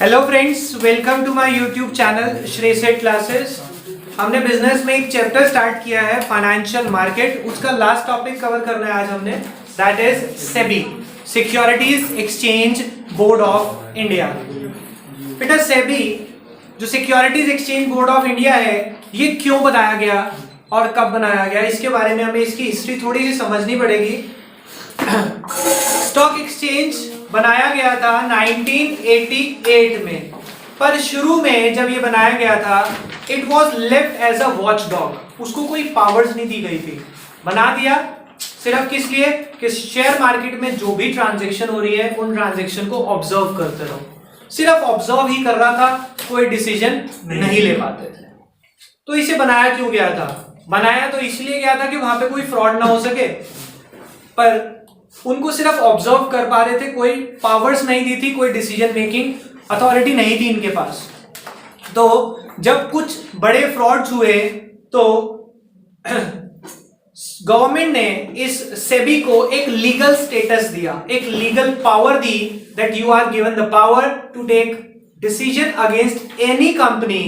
Hello friends, welcome to my YouTube channel Shri Seth classes. हमने business में एक चैप्टर स्टार्ट किया है फाइनेंशियल मार्केट। उसका लास्ट टॉपिक कवर करना है आज हमने, that is SEBI, securities exchange board of India. बेटा सेबी जो securities exchange board of India है, ये क्यों बनाया गया और कब बनाया गया, इसके बारे में हमें इसकी हिस्ट्री थोड़ी सी समझनी पड़ेगी। स्टॉक एक्सचेंज बनाया गया था 1988 में, पर शुरू में जब ये बनाया गया था it was left as a watchdog. उसको कोई पावर्स नहीं दी गई थी, बना दिया सिर्फ किस लिए कि शेयर मार्केट में जो भी ट्रांजैक्शन हो रही है उन ट्रांजैक्शन को ऑब्जर्व करते रहो। सिर्फ ऑब्जर्व ही कर रहा था, कोई डिसीजन नहीं ले पाते थे। तो इसे बनाया क्यों गया था? बनाया तो इसलिए गया था कि वहां पे कोई फ्रॉड ना हो सके, पर उनको सिर्फ ऑब्जर्व कर पा रहे थे, कोई पावर्स नहीं दी थी, कोई डिसीजन मेकिंग अथॉरिटी नहीं थी इनके पास। तो जब कुछ बड़े फ्रॉड्स हुए तो गवर्नमेंट ने इस सेबी को एक लीगल स्टेटस दिया, एक लीगल पावर दी, that you are given the power to take decision against any company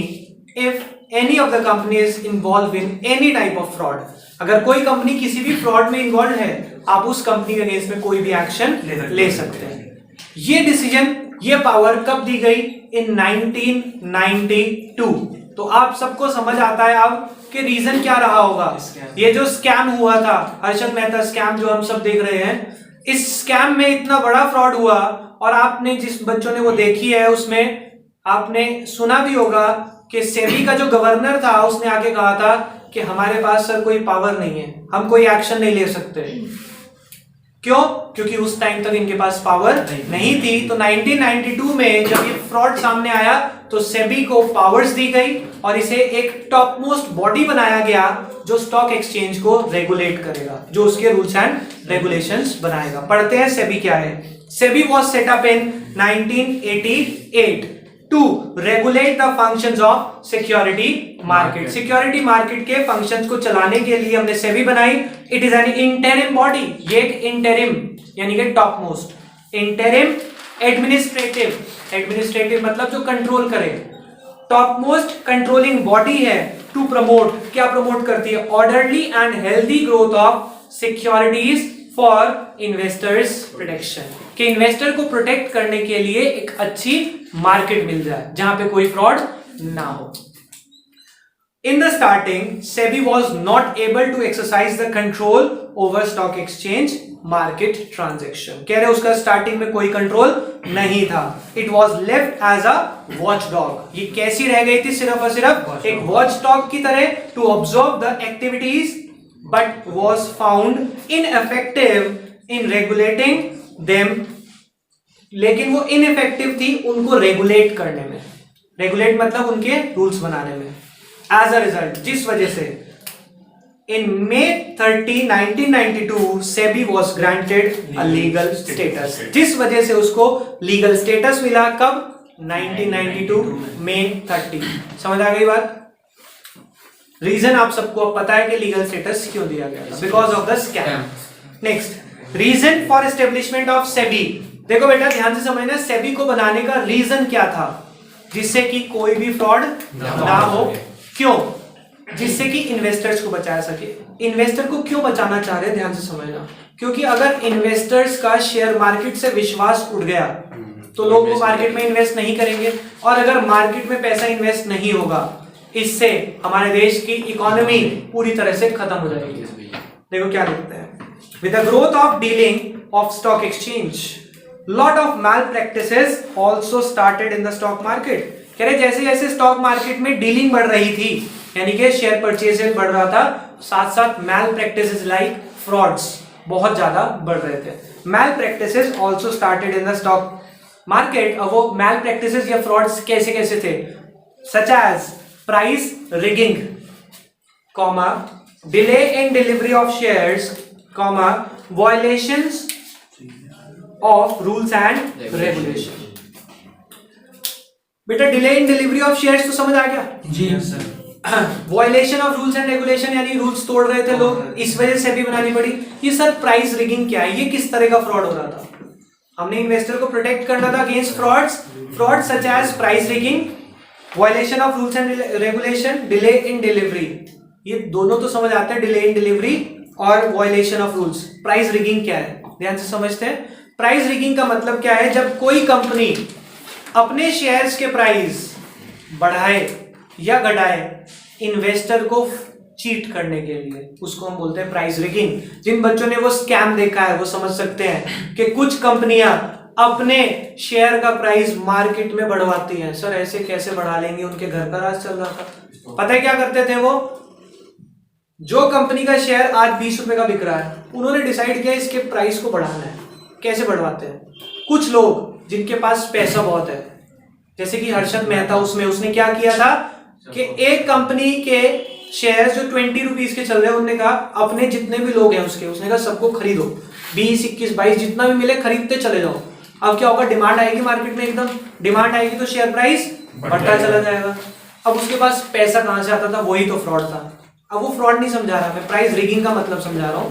if any of the company is involve in any type of fraud. अगर कोई कंपनी किसी भी फ्रॉड में इन्वॉल्व है, आप उस कंपनी के अगेंस्ट में कोई भी एक्शन ले सकते हैं। ये डिसीजन, ये पावर कब दी गई? इन 1992। तो आप सबको समझ आता है अब कि रीजन क्या रहा होगा। ये जो स्कैम हुआ था, हर्षद मेहता स्कैम जो हम सब देख रहे हैं, इस स्कैम में इतना बड़ा फ्रॉड हुआ, और आपने जिस बच्चों ने वो देखी है उसमें आपने सुना भी होगा कि सेबी का जो गवर्नर था उसने आके कहा था कि हमारे पास सर कोई पावर नहीं है, हम कोई एक्शन नहीं ले सकते। क्यों? क्योंकि उस टाइम तक इनके पास पावर नहीं थी। तो 1992 में जब ये फ्रॉड सामने आया तो सेबी को पावर्स दी गई और इसे एक टॉप मोस्ट बॉडी बनाया गया जो स्टॉक एक्सचेंज को रेगुलेट करेगा, जो उसके रूल्स एंड रेगुलेशंस बनाएगा। पढ़ते हैं सेबी क्या है। SEBI was set up in 1988 to regulate the functions of security market। Security market के फंक्शंस को चलाने के लिए हमने सेबी बनाई। It is an interim body, ये एक इंटरिम यानी कि top most interim administrative, administrative मतलब जो कंट्रोल करे, टॉप मोस्ट कंट्रोलिंग बॉडी है टू प्रमोट, क्या प्रमोट करती है? Orderly and healthy growth of securities for investors protection, कि इन्वेस्टर को प्रोटेक्ट करने के लिए एक अच्छी मार्केट मिल जाए जहां पे कोई फ्रॉड ना हो। In the starting SEBI was not able to exercise the control over stock exchange market transaction. कह रहे उसका स्टार्टिंग में कोई कंट्रोल नहीं था। It was left as a watchdog. ये कैसी रह गई थी? सिर्फ और सिर्फ एक वॉच डॉग की तरह to observe the activities, but was found ineffective in regulating them. लेकिन वो इनइफेक्टिव थी उनको रेगुलेट करने में, रेगुलेट मतलब उनके रूल्स बनाने में। एज अ रिजल्ट, जिस वजह से इन May 30, 1992 SEBI was granted a legal status, जिस वजह से उसको लीगल स्टेटस मिला। कब? 1992 May 30। समझ आ गई बात? रीजन आप सबको अब पता है कि लीगल स्टेटस क्यों दिया गया था, because of the scam. Next, reason for establishment of SEBI. देखो बेटा ध्यान से समझना, सेबी को बनाने का रीजन क्या था? जिससे कि कोई भी फ्रॉड ना हो। क्यों? जिससे कि इन्वेस्टर्स को बचा सके। इन्वेस्टर को क्यों बचाना चाह रहे हैं? ध्यान से समझना, क्योंकि अगर इन्वेस्टर्स का शेयर मार्केट से विश्वास उठ गया तो लोग वो मार्केट में इन्वेस्ट नहीं करेंगे, और अगर मार्केट में पैसा इन्वेस्ट नहीं होगा, इससे हमारे देश की इकोनॉमी पूरी तरह से खत्म हो जाएगी। देखो क्या लिखते हैं, with the growth of dealing of stock exchange, lot of malpractices also started in the stock market। कह रहे जैसे जैसे स्टॉक मार्केट में डीलिंग बढ़ रही थी, यानी कि शेयर परचेज बढ़ रहा था, साथ साथ malpractices लाइक फ्रॉड्स बहुत ज्यादा बढ़ रहे थे। malpractices also started in the stock market। अब वो malpractices या फ्रॉड्स कैसे कैसे थे? such as price rigging, comma, delay in delivery of shares, comma, violations of rules and regulation। बेटा delay in delivery of shares तो समझ आ गया? जी sir. Violation of rules and regulation यानी रूल्स तोड़ रहे थे लोग, इस वजह से भी बनानी पड़ी। ये सर प्राइस रिगिंग क्या है? ये किस तरह का फ्रॉड हो रहा था? हमने इन्वेस्टर को प्रोटेक्ट करना था against frauds, fraud such as price rigging, violation of rules and regulation, delay in delivery. ये दोनों तो समझ आते हैं, डिले इन डिलीवरी और violation of rules. Price rigging क्या है, ध्यान से समझते हैं। प्राइस रिगिंग का मतलब क्या है, जब कोई कंपनी अपने शेयर्स के प्राइस बढ़ाए या घटाए इन्वेस्टर को चीट करने के लिए, उसको हम बोलते हैं प्राइस रिगिंग। जिन बच्चों ने वो स्कैम देखा है वो समझ सकते हैं कि कुछ कंपनियां अपने शेयर का प्राइस मार्केट में बढ़वाती हैं। सर ऐसे कैसे बढ़ा लेंगे, उनके घर का राज चल रहा था। पता है क्या करते थे वो, जो कंपनी का शेयर आज 20 रुपए का बिक रहा है, उन्होंने डिसाइड किया इसके प्राइस को बढ़ाना है। कैसे बढ़वाते हैं, कुछ लोग जिनके पास पैसा बहुत है, जैसे कि हर्षद मेहता, उसने क्या किया था कि एक कंपनी के शेयर जो 20 रुपीज के चल रहे हैं, उन्होंने कहा अपने जितने भी लोग हैं उसने कहा सबको खरीदो, 20, 21, 22 जितना भी मिले खरीदते चले जाओ। अब क्या होगा, डिमांड आएगी मार्केट में, एकदम डिमांड आएगी तो शेयर प्राइस बढ़ता चला जाएगा। अब उसके पास पैसा कहां से आता था, वही तो फ्रॉड था। अब वो फ्रॉड नहीं समझा रहा मैं, प्राइस रिगिंग का मतलब समझा रहा हूं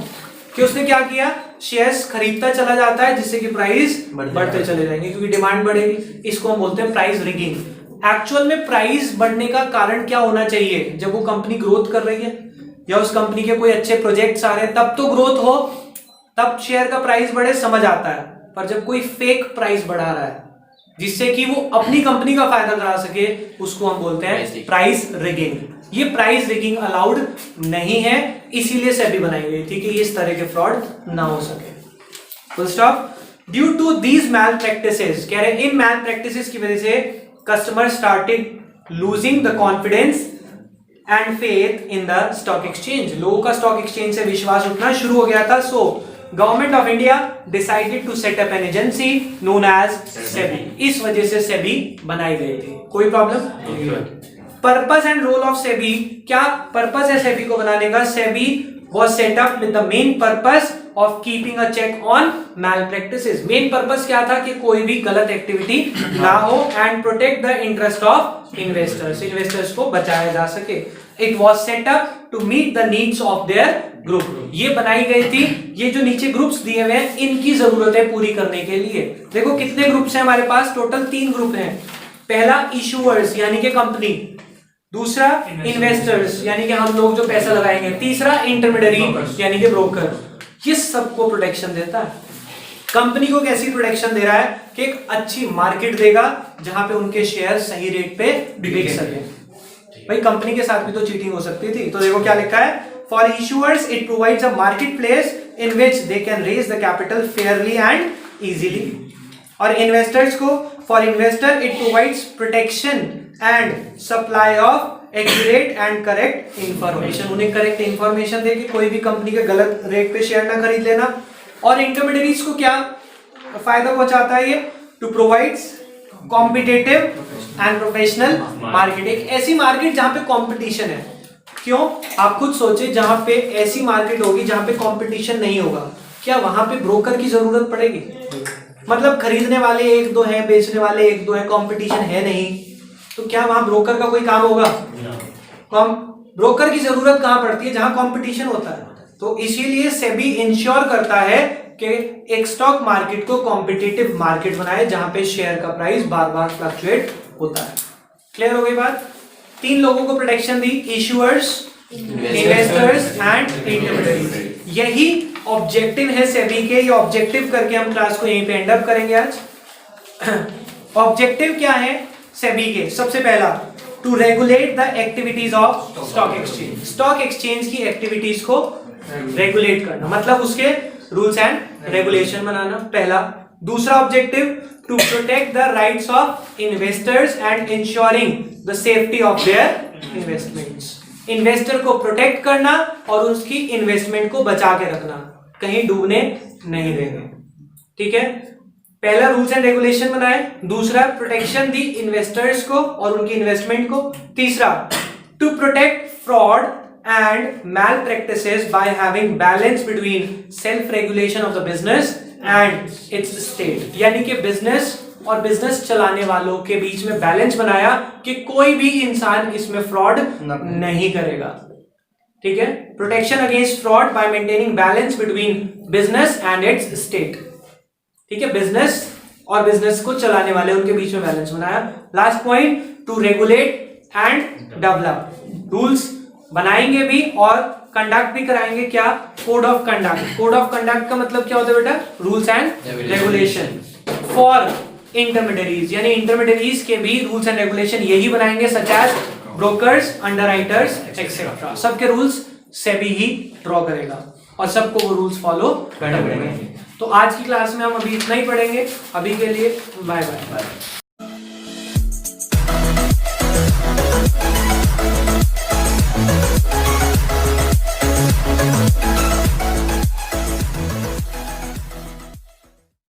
कि उसने क्या किया, शेयर्स खरीदता चला जाता है जिससे कि प्राइस बढ़ते चले जाएंगे क्योंकि डिमांड बढ़ेगी। इसको हम बोलते हैं प्राइस रिगिंग। एक्चुअल में प्राइस बढ़ने का कारण क्या होना चाहिए, जब वो कंपनी ग्रोथ कर रही है या उस कंपनी के कोई अच्छे प्रोजेक्ट्स आ रहे हैं तब तो ग्रोथ हो, तब शेयर का प्राइस बढ़े, समझ आता है। पर जब कोई फेक प्राइस बढ़ा रहा है जिससे कि वो अपनी कंपनी का फायदा करा सके, उसको हम बोलते हैं प्राइस रिगिंग। ये प्राइस रिगिंग अलाउड नहीं है, इसीलिए सेबी बनाई गई थी कि इस तरह के फ्रॉड ना हो सके। Full stop. Due to these malpractices, कह रहे इन मैल प्रैक्टिसेस की वजह से customer started losing the confidence and faith in the stock exchange. लोगों का स्टॉक एक्सचेंज से विश्वास उठना शुरू हो गया था। So government of India decided to set up an agency known as SEBI. इस वजह से सेबी बनाई गई थी। कोई problem? Purpose and role of SEBI, क्या पर्पस है सेबी को बनाने का? SEBI was set up with the main purpose of keeping a check on malpractices. Main purpose क्या था कि कोई भी गलत एक्टिविटी ना हो and protect the interest of investors, investors को बचाया जा सके। It was set up to meet the needs of their group. ये बनाई गई थी, ये जो नीचे ग्रुप्स दिए हुए हैं इनकी जरूरतें पूरी करने के लिए। देखो कितने ग्रुप्स हैं हमारे पास, टोटल 3 ग्रुप हैं। पहला इशूअर्स यानी कि कंपनी, दूसरा इन्वेस्टर्स यानी कि हम लोग जो पैसा लगाएंगे, तीसरा इंटरमीडियरी यानी कि ब्रोकर। ये सबको प्रोटेक्शन देता है। कंपनी को कैसी प्रोटेक्शन दे रहा है कि एक अच्छी मार्केट देगा जहां पे उनके शेयर सही रेट पे बिक सके। भाई कंपनी के साथ भी तो चीटिंग हो सकती थी। तो देखो क्या लिखा है, for issuers it provides a market place in which they can raise the capital fairly and easily. और इन्वेस्टर्स को, for investor it provides protection and supply of accurate and correct information. उन्हें करेक्ट इंफॉर्मेशन देके कोई भी company के गलत rate पे share ना खरीद लेना। और इंटरमीडियरीज को क्या फायदा पहुंचाता है ये, to provides competitive and professional market. एक ऐसी मार्केट जहां पे कंपटीशन है। क्यों, आप खुद सोचे, जहां पे ऐसी मार्केट होगी जहां पे कंपटीशन नहीं होगा, क्या वहां पे ब्रोकर की जरूरत पड़ेगी? मतलब खरीदने वाले 1-2 हैं, बेचने वाले 1-2 हैं, कंपटीशन है नहीं, तो क्या वहां ब्रोकर का कोई काम होगा? ब्रोकर की जरूरत कहां पड़ती है? जहां कंपटीशन होता है। तो इसीलिए सेबी इंश्योर करता है कि एक स्टॉक मार्केट को कॉम्पिटिटिव मार्केट बनाए जहां पे शेयर का प्राइस बार बार फ्लक्चुएट होता है। क्लियर हो गई बात? 3 लोगों को protection the, issuers, investors and intermediaries. यही ऑब्जेक्टिव है सेबी के। ये ऑब्जेक्टिव करके हम क्लास को यहीं पे एंड अप करेंगे आज। ऑब्जेक्टिव क्या है सेबी के? सबसे पहला, to regulate the activities of stock exchange. Stock exchange की एक्टिविटीज को रेगुलेट करना, मतलब उसके रूल्स एंड रेगुलेशन बनाना, पहला। दूसरा objective, to protect the rights of investors and ensuring the safety of their investments. Investor को प्रोटेक्ट करना और उसकी इन्वेस्टमेंट को बचा के रखना, कहीं डूबने नहीं देंगे। ठीक है, पहला रूल्स एंड रेगुलेशन बनाए, दूसरा प्रोटेक्शन दी इन्वेस्टर्स को और उनकी इन्वेस्टमेंट को, तीसरा to protect fraud and malpractices by having balance between self regulation of the business and its state. यानी कि बिजनेस और बिजनेस चलाने वालों के बीच में बैलेंस बनाया कि कोई भी इंसान इसमें फ्रॉड नहीं करेगा। ठीक है, protection against fraud bye maintaining balance between business and its state. ठीक है, बिजनेस और बिजनेस को चलाने वाले, उनके बीच में बैलेंस बनाया। Last point, to regulate and develop, rules बनाएंगे भी और कंडक्ट भी कराएंगे। क्या? Code of conduct. Code of conduct का मतलब क्या होता है बेटा? Rules and regulation for intermediaries, यानी इंटरमीडियरीज के भी रूल्स एंड रेगुलेशन यही बनाएंगे, such as brokers, underwriters etcetera. सबके रूल्स सेबी ही ड्रॉ करेगा और सबको वो रूल्स फॉलो करने पड़ेंगे। तो आज की क्लास में हम अभी इतना ही पढ़ेंगे। अभी के लिए बाय बाय।